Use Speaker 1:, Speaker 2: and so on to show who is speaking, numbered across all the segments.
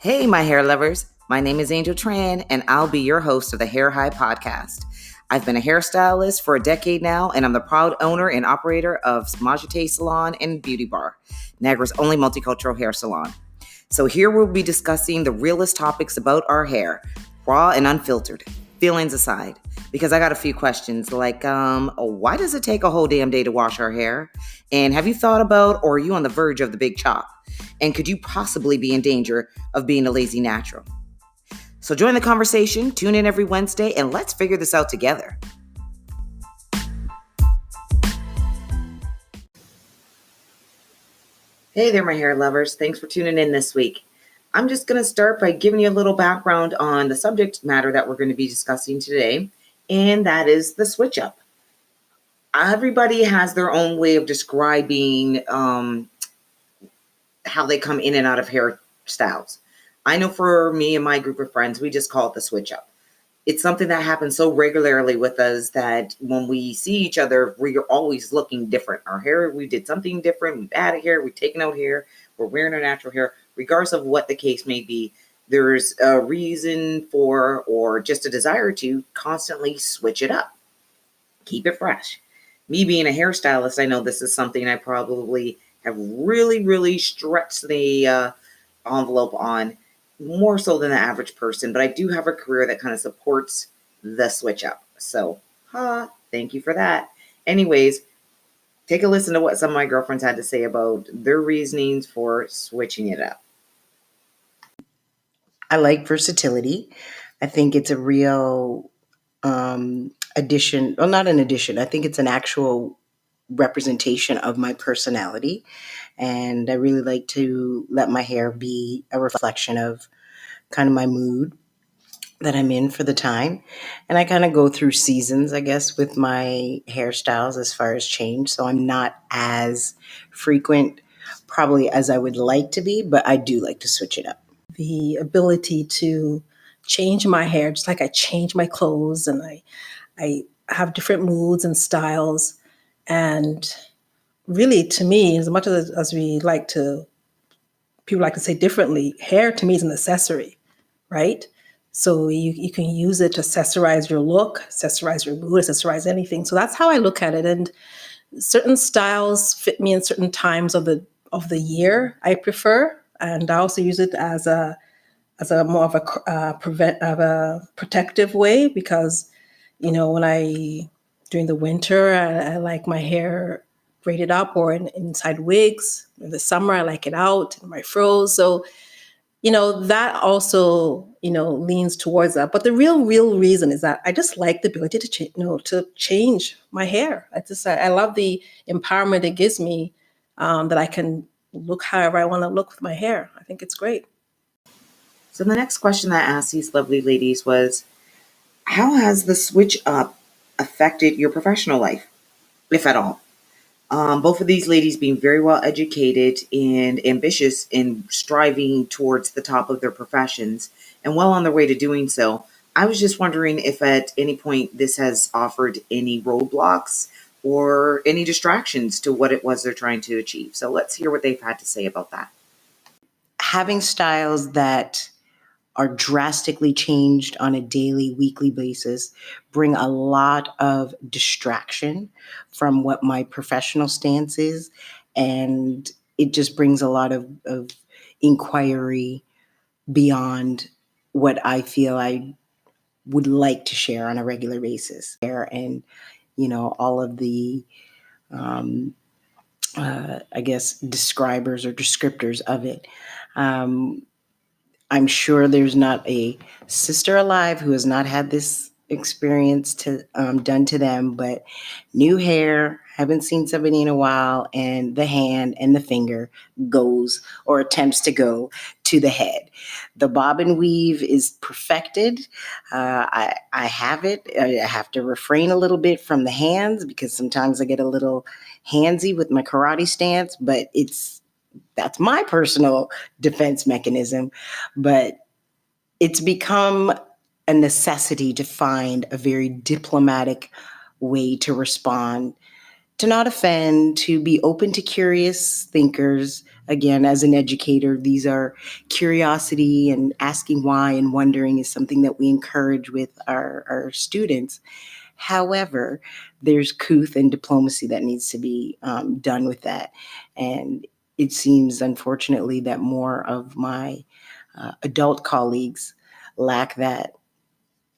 Speaker 1: Hey, my hair lovers. My name is Angel Tran, and I'll be your host of the Hair High podcast. I've been a hairstylist for a decade now, and I'm the proud owner and operator of Majete Salon and Beauty Bar, Niagara's only multicultural hair salon. So here we'll be discussing the realest topics about our hair, raw and unfiltered, feelings aside, because I got a few questions like, why does it take a whole damn day to wash our hair? And have you thought about, or are you on the verge of the big chop? And could you possibly be in danger of being a lazy natural? So join the conversation, tune in every Wednesday, and let's figure this out together. Hey there, my hair lovers. Thanks for tuning in this week. I'm just going to start by giving you a little background on the subject matter that we're going to be discussing today, and that is the switch up. Everybody has their own way of describing how they come in and out of hairstyles. I know for me and my group of friends, we just call it the switch up. It's something that happens so regularly with us that when we see each other, we're always looking different. Our hair, we did something different. We've added hair, we've taken out hair, we're wearing our natural hair. Regardless of what the case may be, there's a reason for or just a desire to constantly switch it up. Keep it fresh. Me being a hairstylist, I know this is something I probably have really stretched the envelope on, more so than the average person, but I do have a career that kind of supports the switch up. So, thank you for that. Anyways, take a listen to what some of my girlfriends had to say about their reasonings for switching it up.
Speaker 2: I like versatility. I think it's a real addition. Well, not an addition. I think it's an actual representation of my personality. And I really like to let my hair be a reflection of kind of my mood that I'm in for the time. And I kind of go through seasons, I guess, with my hairstyles as far as change. So I'm not as frequent probably as I would like to be, but I do like to switch it up.
Speaker 3: The ability to change my hair, just like I change my clothes, and I have different moods and styles. And really, to me, as much as we like to, people like to say differently, hair to me is an accessory, right? So you can use it to accessorize your look, accessorize your mood, accessorize anything. So that's how I look at it. And certain styles fit me in certain times of the year I prefer. And I also use it as a more of a protective way, because when during the winter I like my hair braided up or inside wigs. In the summer I like it out in my froze. So that also leans towards that. But the real reason is that I just like the ability to change my hair. I love the empowerment it gives me, that I can look however I want to look with my hair. I think it's great.
Speaker 1: So the next question that I asked these lovely ladies was, how has the switch up affected your professional life, if at all? Both of these ladies being very well educated and ambitious in striving towards the top of their professions and well on their way to doing so. I was just wondering if at any point this has offered any roadblocks or any distractions to what it was they're trying to achieve. So let's hear what they've had to say about that.
Speaker 2: Having styles that are drastically changed on a daily, weekly basis bring a lot of distraction from what my professional stance is. And it just brings a lot of inquiry beyond what I feel I would like to share on a regular basis. And, all of the, I guess, describers or descriptors of it. I'm sure there's not a sister alive who has not had this experience done to them, but new hair, haven't seen somebody in a while, and the hand and the finger goes or attempts to go to the head. The bob and weave is perfected. I have it. I have to refrain a little bit from the hands because sometimes I get a little handsy with my karate stance, but that's my personal defense mechanism. But it's become a necessity to find a very diplomatic way to respond to not offend, to be open to curious thinkers. Again, as an educator, these are curiosity and asking why and wondering is something that we encourage with our students. However, there's couth and diplomacy that needs to be done with that. And it seems, unfortunately, that more of my adult colleagues lack that,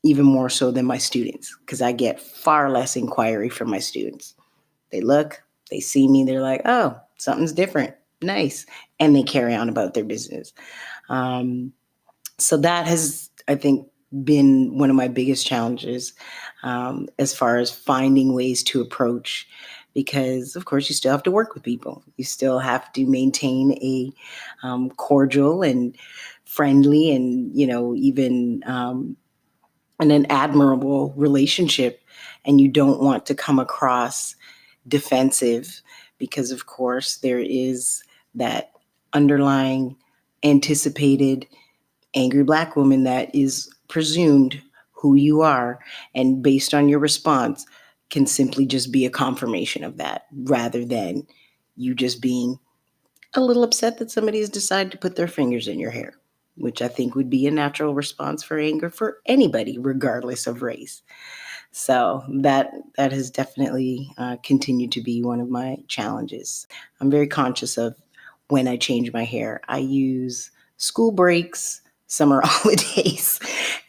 Speaker 2: even more so than my students, because I get far less inquiry from my students. They look, they see me, they're like, oh, something's different. Nice. And they carry on about their business. So that has, I think, been one of my biggest challenges as far as finding ways to approach, because of course you still have to work with people. You still have to maintain a cordial and friendly and, even an admirable relationship. And you don't want to come across defensive, because of course there is that underlying anticipated angry Black woman that is presumed who you are, and based on your response can simply just be a confirmation of that, rather than you just being a little upset that somebody has decided to put their fingers in your hair, which I think would be a natural response for anger for anybody, regardless of race. So that has definitely continued to be one of my challenges. I'm very conscious of when I change my hair. I use school breaks, summer holidays,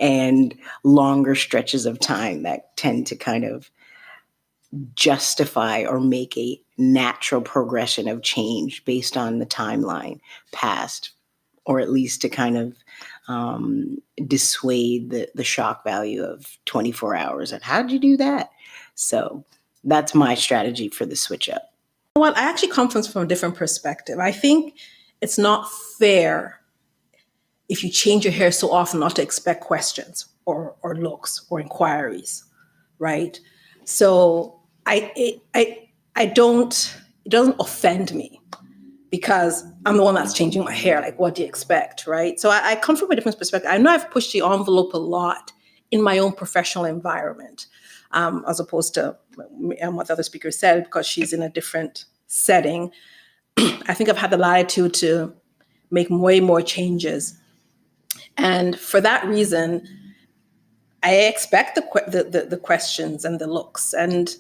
Speaker 2: and longer stretches of time that tend to kind of justify or make a natural progression of change based on the timeline past, or at least to kind of dissuade the shock value of 24 hours. And how'd you do that? So that's my strategy for the switch up.
Speaker 3: Well, I actually come from a different perspective. I think it's not fair if you change your hair so often not to expect questions or looks or inquiries, right? So I don't, it doesn't offend me because I'm the one that's changing my hair. Like, what do you expect, right? So I come from a different perspective. I know I've pushed the envelope a lot in my own professional environment, as opposed to what the other speaker said, because she's in a different setting. I think I've had the latitude to make way more changes. And for that reason, I expect the questions and the looks. And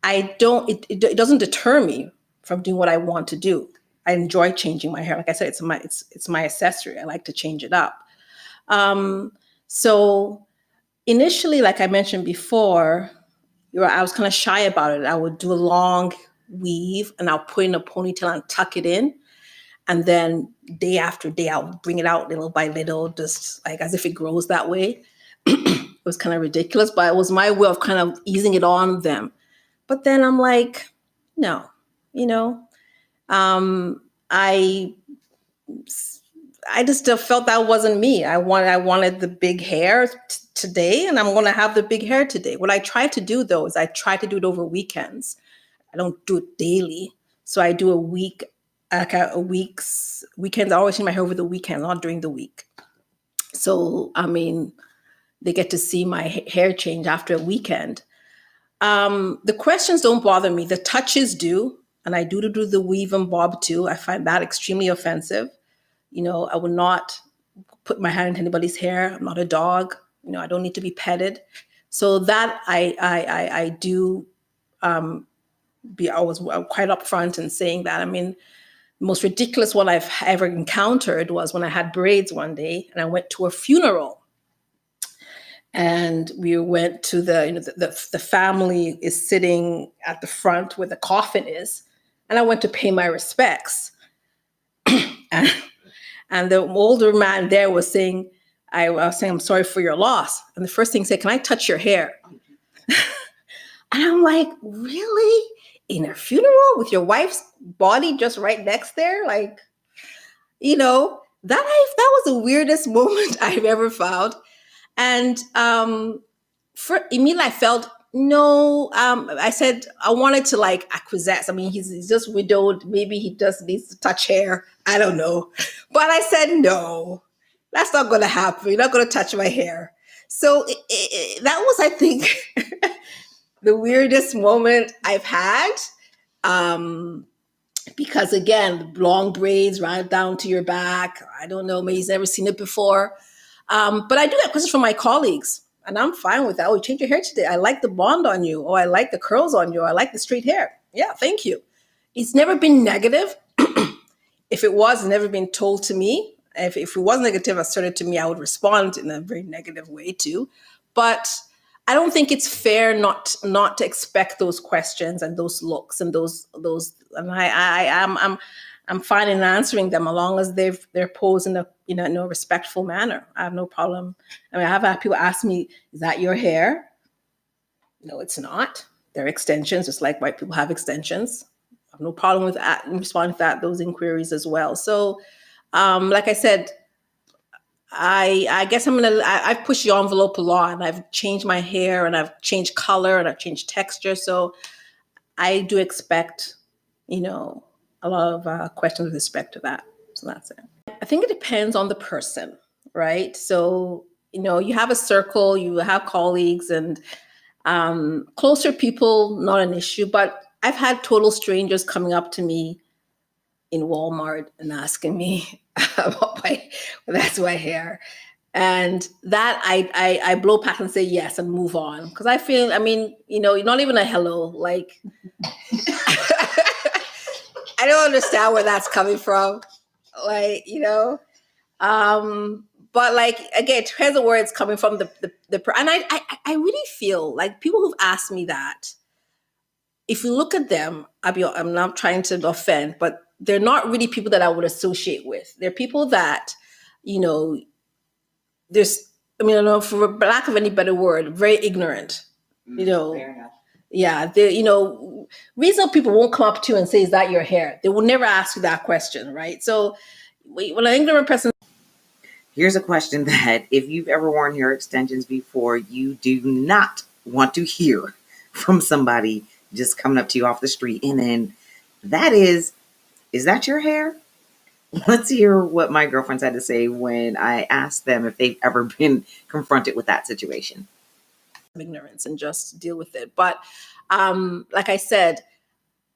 Speaker 3: I don't, it doesn't deter me from doing what I want to do. I enjoy changing my hair. Like I said, it's my accessory. I like to change it up. So initially, like I mentioned before, I was kind of shy about it. I would do a long weave and I'll put in a ponytail and tuck it in. And then day after day, I'll bring it out little by little, just like as if it grows that way. It was kind of ridiculous, but it was my way of kind of easing it on them. But then I'm like, no, I just still felt that wasn't me. I wanted the big hair today, and I'm going to have the big hair today. What I try to do, though, is I try to do it over weekends. I don't do it daily. So I do a week, like a week's weekends. I always change my hair over the weekend, not during the week. So, I mean, they get to see my hair change after a weekend. The questions don't bother me. The touches do. And I do the weave and bob too. I find that extremely offensive. I would not put my hand into anybody's hair. I'm not a dog. I don't need to be petted. So that I do I was quite upfront in saying that. I mean, the most ridiculous one I've ever encountered was when I had braids one day and I went to a funeral. And we went to the family is sitting at the front where the coffin is. And I went to pay my respects. And the older man there was saying, I was saying, I'm sorry for your loss. And the first thing he said, can I touch your hair? And I'm like, really? In a funeral with your wife's body just right next there? Like, that was the weirdest moment I've ever found. And for immediately I felt, no, I said, I wanted to acquiesce. I mean, he's just widowed. Maybe he just needs to touch hair. I don't know. But I said, no, that's not going to happen. You're not going to touch my hair. So that was, I think, The weirdest moment I've had, um, because again, long braids right down to your back. I don't know, maybe he's never seen it before. But I do get questions from my colleagues, and I'm fine with that. Oh, you changed your hair today. I like the blonde on you. Oh, I like the curls on you. I like the straight hair. Yeah, thank you. It's never been negative. If it was, it's never been told to me. If it was negative, asserted to me, I would respond in a very negative way too. But I don't think it's fair not to expect those questions and those looks and those. And I'm fine in answering them as long as they're posed in a respectful manner. I have no problem. I mean, I have had people ask me, "Is that your hair?" No, it's not. They're extensions, just like white people have extensions. I have no problem with that, responding to those inquiries as well. So, like I said, I guess I've pushed the envelope a lot, and I've changed my hair, and I've changed color, and I've changed texture. So I do expect, a lot of questions with respect to that. So that's it. I think it depends on the person, right? So, you have a circle, you have colleagues, and closer people, not an issue. But I've had total strangers coming up to me in Walmart and asking me about that's my hair. And that I blow past and say yes and move on. Because I feel, not even a hello, like, I don't understand where that's coming from. Like, but like, again, it depends on where it's coming from. And I really feel like people who've asked me that, if you look at them, I'm not trying to offend, but they're not really people that I would associate with. They're people that, I don't know, for lack of any better word, very ignorant.
Speaker 1: Fair enough.
Speaker 3: Yeah, reasonable people won't come up to you and say, "Is that your hair?" They will never ask you that question, right? So when an ignorant person...
Speaker 1: Here's a question that if you've ever worn hair extensions before, you do not want to hear from somebody just coming up to you off the street. And then that is that your hair? Let's hear what my girlfriends had to say when I asked them if they've ever been confronted with that situation.
Speaker 3: Ignorance and just deal with it. But like I said,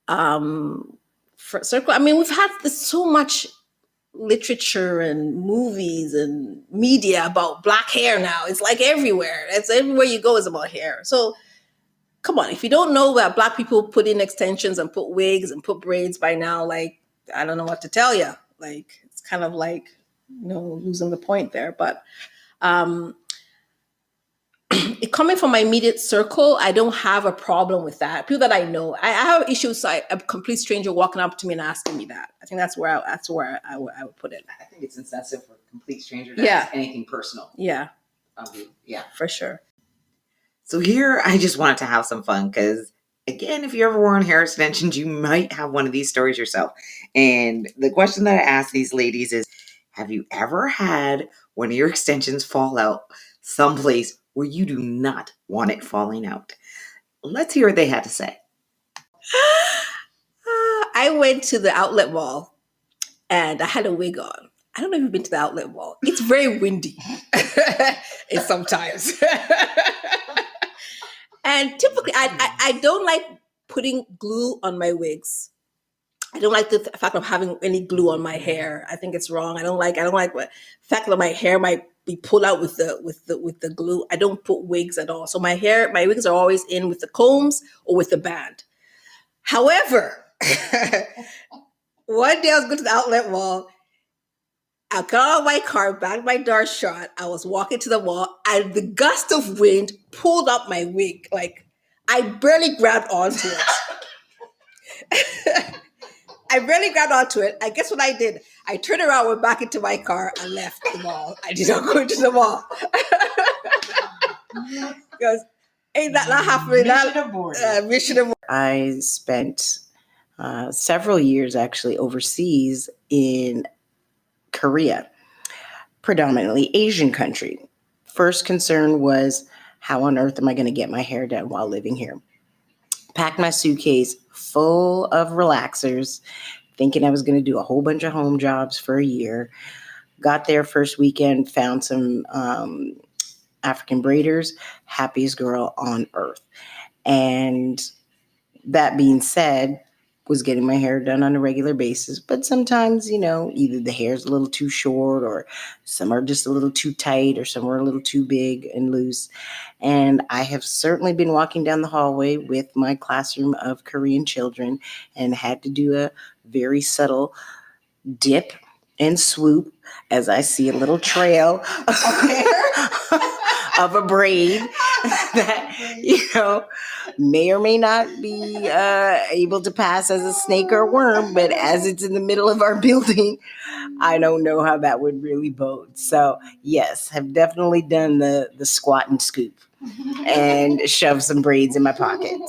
Speaker 3: for circle, we've had so much literature and movies and media about black hair now. It's like everywhere. It's everywhere you go is about hair. So come on, if you don't know that black people put in extensions and put wigs and put braids by now, like, I don't know what to tell you. Like, it's kind of like, losing the point there. But coming from my immediate circle, I don't have a problem with that. People that I know, I have issues. A complete stranger walking up to me and asking me that. I think that's where I would put it.
Speaker 1: I think it's insensitive for a complete stranger to ask anything personal.
Speaker 3: Yeah.
Speaker 1: Yeah,
Speaker 3: for sure.
Speaker 1: So here, I just wanted to have some fun because, again, if you ever worn hair extensions, you might have one of these stories yourself. And the question that I ask these ladies is, have you ever had one of your extensions fall out someplace where you do not want it falling out? Let's hear what they had to say.
Speaker 3: I went to the outlet mall and I had a wig on. I don't know if you've been to the outlet mall. It's very windy. It's sometimes. And typically, I don't like putting glue on my wigs. I don't like the fact of having any glue on my hair. I think it's wrong. I don't like the fact that my hair might be pulled out with the glue. I don't put wigs at all. So my wigs are always in with the combs or with the band. However, one day I was going to the outlet mall. I got out of my car, bagged my door shut. I was walking to the mall, and the gust of wind pulled up my wig. Like, I barely grabbed onto it. I barely grabbed onto it. I guess what I did, I turned around, went back into my car, and left the mall. I did not go into the mall. Because ain't that not happening? Mission aborted.
Speaker 2: I spent several years actually overseas in Korea, predominantly Asian country. First concern was, how on earth am I going to get my hair done while living here? Packed my suitcase full of relaxers, thinking I was going to do a whole bunch of home jobs for a year. Got there first weekend, found some African braiders, happiest girl on earth. And that being said, was getting my hair done on a regular basis. But sometimes, either the hair's a little too short or some are just a little too tight or some are a little too big and loose. And I have certainly been walking down the hallway with my classroom of Korean children and had to do a very subtle dip and swoop as I see a little trail of a braid that, may or may not be able to pass as a snake or worm, but as it's in the middle of our building, I don't know how that would really bode. So yes, have definitely done the squat and scoop and shove some braids in my pocket.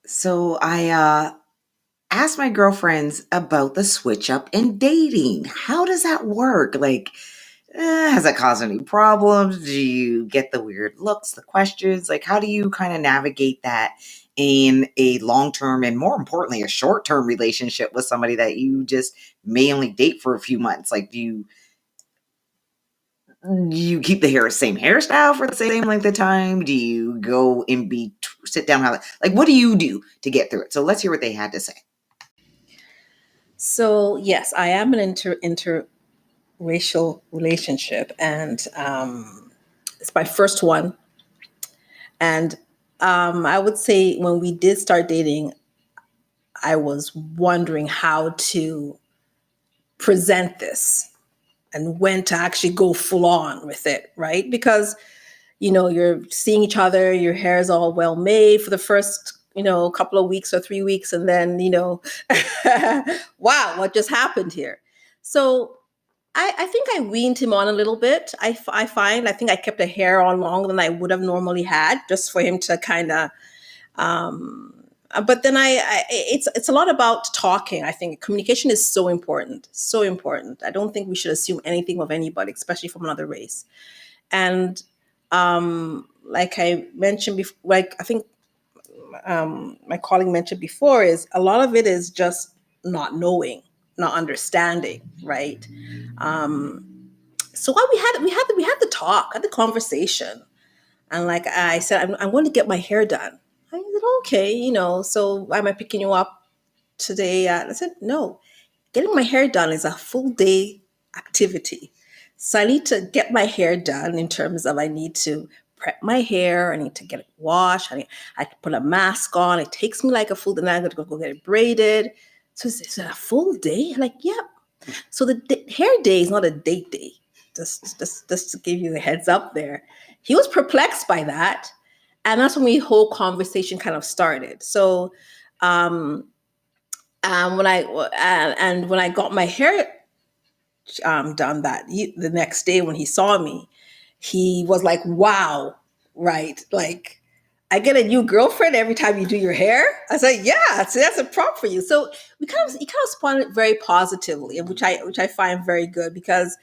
Speaker 1: So I asked my girlfriends about the switch up in dating. How does that work? Like, has that caused any problems? Do you get the weird looks, the questions? Like, how do you kind of navigate that in a long-term and more importantly, a short-term relationship with somebody that you just may only date for a few months? Like, do you keep the same hairstyle for the same length of time? Do you go and sit down? Like, what do you do to get through it? So let's hear what they had to say.
Speaker 3: So yes, I am an interracial relationship, and it's my first one. And I would say when we did start dating, I was wondering how to present this and when to actually go full on with it, right? Because, you're seeing each other, your hair is all well made for the first, couple of weeks or 3 weeks. And then, wow, what just happened here? So I think I weaned him on a little bit. I think I kept the hair on longer than I would have normally had just for him to kind of, but then it's a lot about talking. I think communication is so important, so important. I don't think we should assume anything of anybody, especially from another race. And like I mentioned before, like I think my colleague mentioned before, is a lot of it is just not knowing, not understanding, right? So what we had the talk, had the conversation, and like I said, I'm going to get my hair done. I said, okay, so am I picking you up today? I said, no, getting my hair done is a full day activity. So I need to get my hair done in terms of I need to prep my hair. I need to get it washed. I put a mask on. It takes me like a full day. Then I'm going to go get it braided. So is it a full day? I'm like, yep. So the hair day is not a date day. Just to give you the heads up there. He was perplexed by that. And that's when the whole conversation kind of started. So when I got my hair done the next day when he saw me, he was like, wow, right? Like, I get a new girlfriend every time you do your hair. I said, yeah, so that's a prop for you. So he kind of responded very positively, which I find very good because,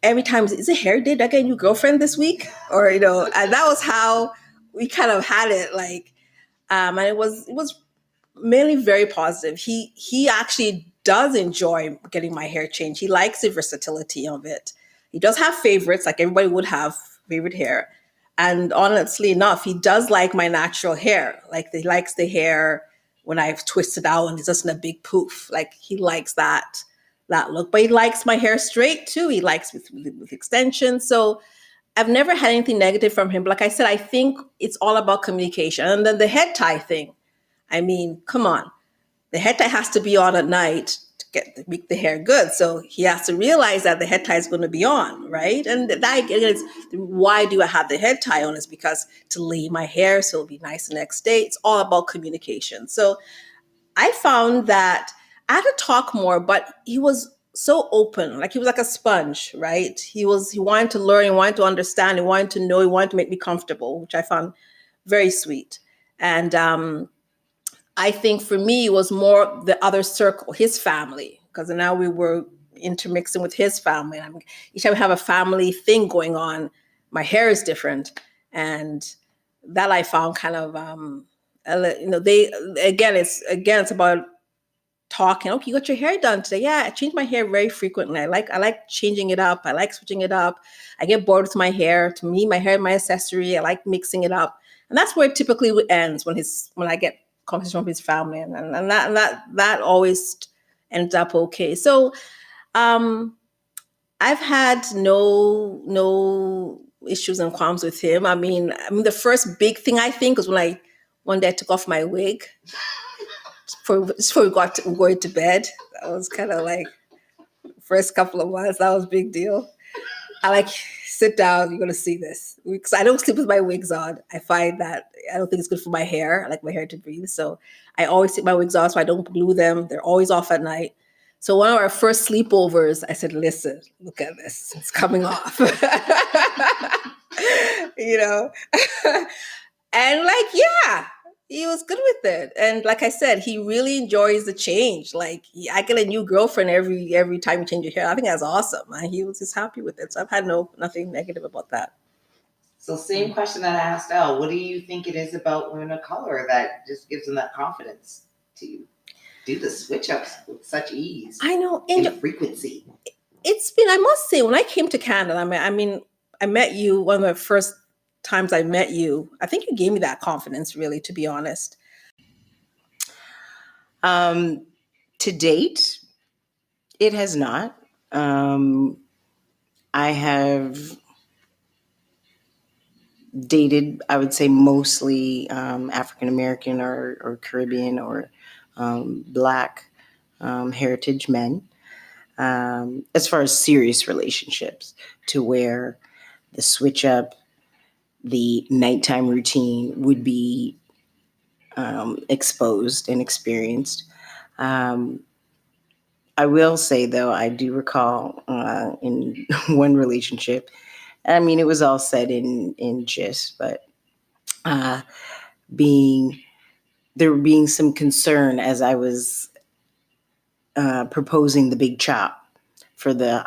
Speaker 3: every time, is it hair day? Did I get a new girlfriend this week? Or, and that was how we kind of had it, like, and it was mainly very positive. He actually does enjoy getting my hair changed. He likes the versatility of it. He does have favorites, like everybody would have favorite hair. And honestly enough, he does like my natural hair. Like he likes the hair when I've twisted out and it's just in a big poof. Like he likes that look. But he likes my hair straight too. He likes with extensions. So I've never had anything negative from him. But like I said, I think it's all about communication. And then the head tie thing. I mean, come on. The head tie has to be on at night to make the hair good. So he has to realize that the head tie is going to be on, right? And that is why do I have the head tie on? Is because to lay my hair so it'll be nice the next day. It's all about communication. So I found that I had to talk more, but he was so open, like he was like a sponge, right? He wanted to learn, he wanted to understand, he wanted to know, he wanted to make me comfortable, which I found very sweet. And I think for me, it was more the other circle, his family, because now we were intermixing with his family. And each time we have a family thing going on, my hair is different. And that I found kind of, it's about talking. Okay, you got your hair done today. Yeah, I change my hair very frequently. I like changing it up. I like switching it up. I get bored with my hair. To me, my hair is my accessory. I like mixing it up. And that's where it typically ends when I get conversation from his family. And that always ends up okay. So I've had no issues and qualms with him. I mean, the first big thing I think was when one day I took off my wig before we got going to bed. That was kind of like first couple of months. That was a big deal. I sit down. You're gonna see this because I don't sleep with my wigs on. I find that I don't think it's good for my hair. I like my hair to breathe, so I always take my wigs off so I don't glue them. They're always off at night. So one of our first sleepovers, I said, listen, look at this. It's coming off. And yeah, he was good with it. And like I said, he really enjoys the change. I get a new girlfriend every time you change your hair. I think that's awesome. And he was just happy with it. So I've had nothing negative about that.
Speaker 1: So same question that I asked Elle. What do you think it is about women of color that just gives them that confidence to do the switch ups with such ease?
Speaker 3: I know.
Speaker 1: And frequency.
Speaker 3: I must say, when I came to Canada, I met you one of the first times I met you. I think you gave me that confidence, really, to be honest.
Speaker 2: To date, it has not. I have dated, I would say, mostly African American or Caribbean or Black heritage men. As far as serious relationships, to where the switch up, the nighttime routine would be exposed and experienced. I will say, though, I do recall in one relationship, it was all said in gist, but there being some concern as I was proposing the big chop for the,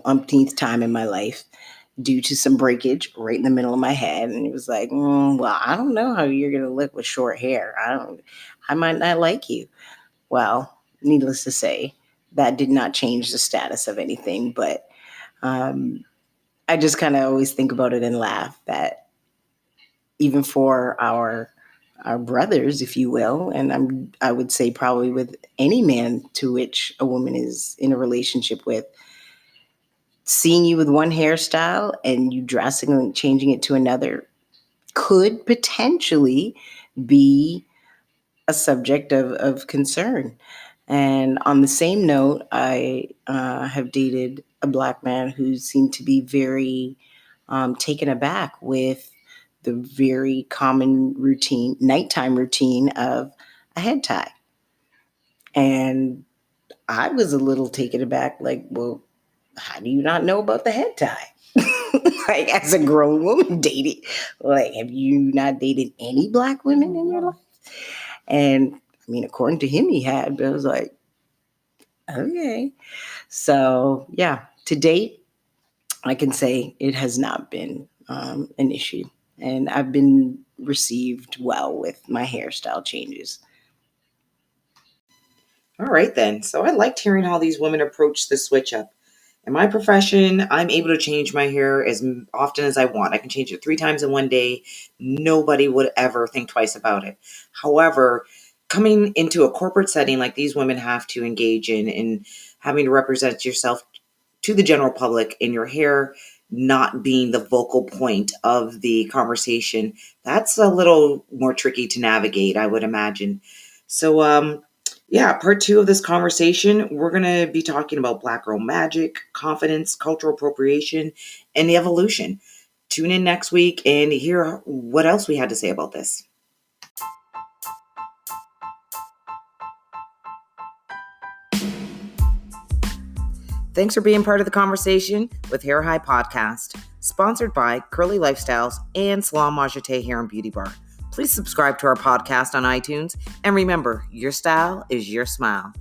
Speaker 2: umpteenth time in my life, due to some breakage right in the middle of my head. And it was like, well, I don't know how you're going to look with short hair. I might not like you. Well, needless to say, that did not change the status of anything. But I just kind of always think about it and laugh that even for our brothers, if you will, and I would say probably with any man to which a woman is in a relationship with, seeing you with one hairstyle and you drastically changing it to another could potentially be a subject of concern. And on the same note, I have dated a Black man who seemed to be very taken aback with the very common nighttime routine of a head tie. And I was a little taken aback, well, how do you not know about the head tie? As a grown woman dating, have you not dated any Black women in your life? And according to him, he had, but I was like, okay. So yeah, to date, I can say it has not been an issue. And I've been received well with my hairstyle changes.
Speaker 1: All right, then. So I liked hearing how these women approach the switch up. In my profession, I'm able to change my hair as often as I want. I can change it 3 times in one day. Nobody would ever think twice about it. However, coming into a corporate setting like these women have to engage in and having to represent yourself to the general public in your hair not being the vocal point of the conversation, that's a little more tricky to navigate, I would imagine. So, part 2 of this conversation, we're going to be talking about Black girl magic, confidence, cultural appropriation, and the evolution. Tune in next week and hear what else we had to say about this. Thanks for being part of the conversation with Hair High Podcast, sponsored by Curly Lifestyles and Salon Majete Hair and Beauty Bar. Please subscribe to our podcast on iTunes, and remember, your style is your smile.